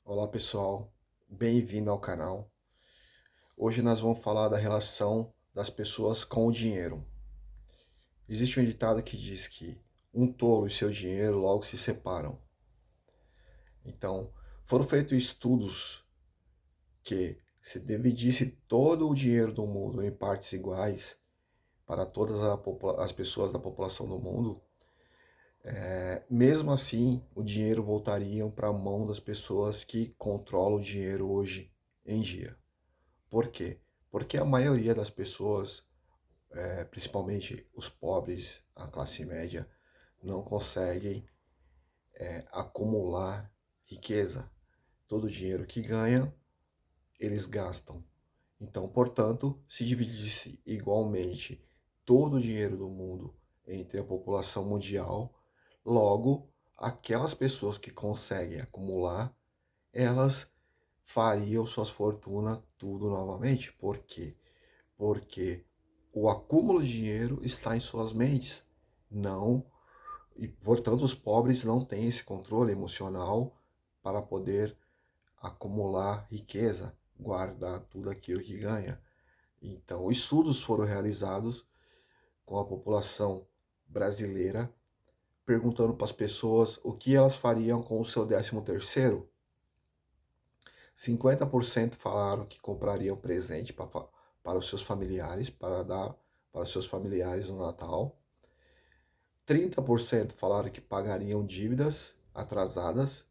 Olá pessoal, bem-vindo ao canal. Hoje nós vamos falar da relação das pessoas com o dinheiro. Existe um ditado que diz que um tolo e seu dinheiro logo se separam. Então, foram feitos estudos que se dividisse todo o dinheiro do mundo em partes iguais para todas as pessoas da população do mundo, mesmo assim o dinheiro voltaria para a mão das pessoas que controlam o dinheiro hoje em dia. Por quê? Porque a maioria das pessoas, principalmente os pobres, a classe média, não conseguem acumular riqueza. Todo o dinheiro que ganham, eles gastam. Então, portanto, se dividisse igualmente todo o dinheiro do mundo entre a população mundial, logo, aquelas pessoas que conseguem acumular, elas fariam suas fortunas tudo novamente. Por quê? Porque o acúmulo de dinheiro está em suas mentes, não, e portanto os pobres não têm esse controle emocional para poder acumular riqueza, guardar tudo aquilo que ganha. Então, estudos foram realizados com a população brasileira, perguntando para as pessoas o que elas fariam com o seu 13º. 50% falaram que comprariam presente para os seus familiares, para dar para os seus familiares no Natal. 30% falaram que pagariam dívidas atrasadas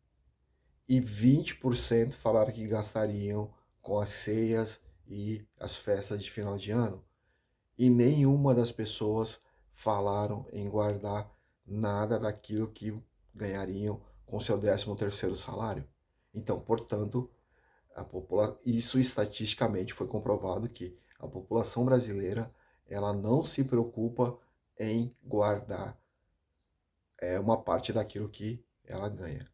e 20% falaram que gastariam com as ceias e as festas de final de ano. E nenhuma das pessoas falaram em guardar nada daquilo que ganhariam com seu 13º salário. Então, portanto, isso estatisticamente foi comprovado que a população brasileira ela não se preocupa em guardar uma parte daquilo que ela ganha.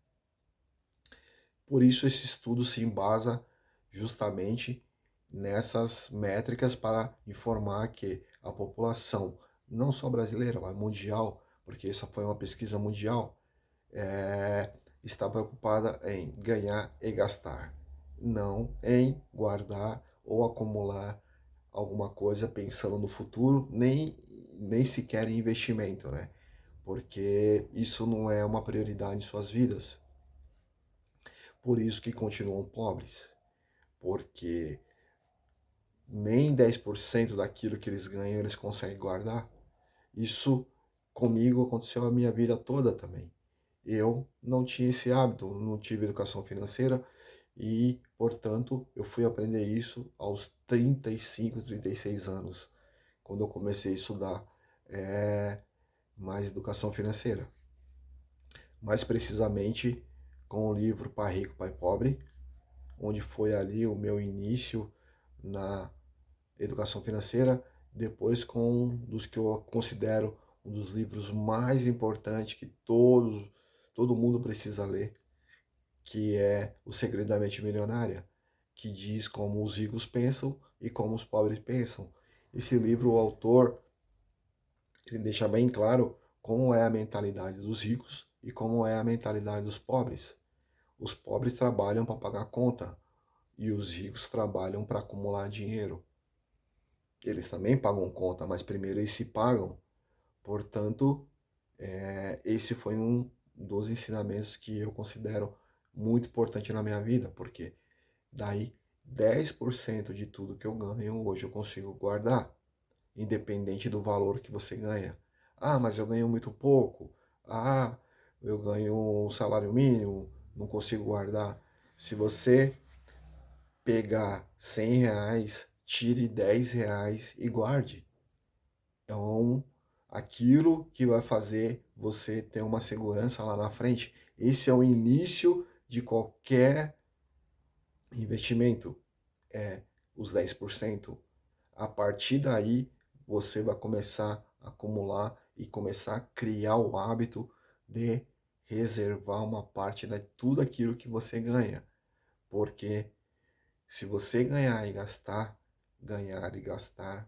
Por isso esse estudo se embasa justamente nessas métricas para informar que a população, não só brasileira, mas mundial, porque essa foi uma pesquisa mundial, está preocupada em ganhar e gastar, não em guardar ou acumular alguma coisa pensando no futuro, nem sequer em investimento, né? Porque isso não é uma prioridade em suas vidas. Por isso que continuam pobres, porque nem 10% daquilo que eles ganham eles conseguem guardar. Isso comigo aconteceu a minha vida toda também. Eu não tinha esse hábito, não tive educação financeira e, portanto, eu fui aprender isso aos 35, 36 anos, quando eu comecei a estudar mais educação financeira. Mais precisamente com o livro Pai Rico, Pai Pobre, onde foi ali o meu início na educação financeira, depois com um dos que eu considero um dos livros mais importantes que todo mundo precisa ler, que é O Segredo da Mente Milionária, que diz como os ricos pensam e como os pobres pensam. Esse livro, o autor, ele deixa bem claro como é a mentalidade dos ricos e como é a mentalidade dos pobres. Os pobres trabalham para pagar conta e os ricos trabalham para acumular dinheiro. Eles também pagam conta, mas primeiro eles se pagam. Portanto, esse foi um dos ensinamentos que eu considero muito importante na minha vida, porque daí 10% de tudo que eu ganho hoje eu consigo guardar, independente do valor que você ganha. Ah, mas eu ganho muito pouco. Ah, eu ganho um salário mínimo, não consigo guardar. Se você pegar R$ 100, tire R$ 10 e guarde. Então, aquilo que vai fazer você ter uma segurança lá na frente. Esse é o início de qualquer investimento, os 10%. A partir daí, você vai começar a acumular e começar a criar o hábito de reservar uma parte de tudo aquilo que você ganha. Porque se você ganhar e gastar,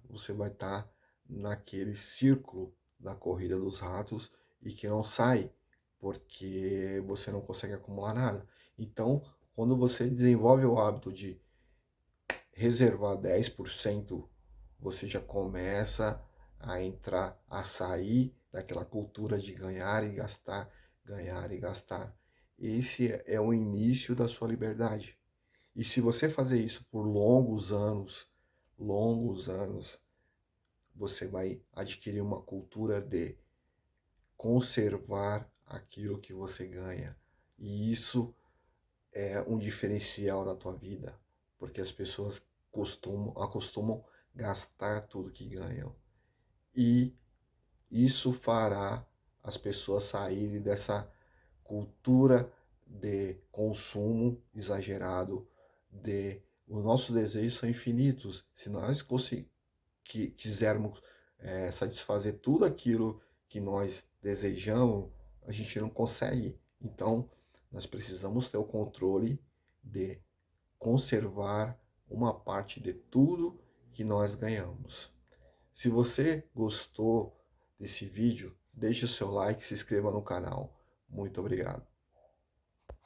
você vai estar naquele círculo da corrida dos ratos e que não sai, porque você não consegue acumular nada. Então, Quando você desenvolve o hábito de reservar 10%, você já começa a entrar, a sair daquela cultura de ganhar e gastar, ganhar e gastar. Esse é o início da sua liberdade. E se você fazer isso por longos anos, você vai adquirir uma cultura de conservar aquilo que você ganha. E isso é um diferencial na tua vida, porque as pessoas acostumam gastar tudo que ganham. E isso fará as pessoas saírem dessa cultura de consumo exagerado, de os nossos desejos são infinitos. Se nós quisermos satisfazer tudo aquilo que nós desejamos, a gente não consegue. Então, nós precisamos ter o controle de conservar uma parte de tudo que nós ganhamos. Se você gostou desse vídeo, deixe o seu like e se inscreva no canal. Muito obrigado.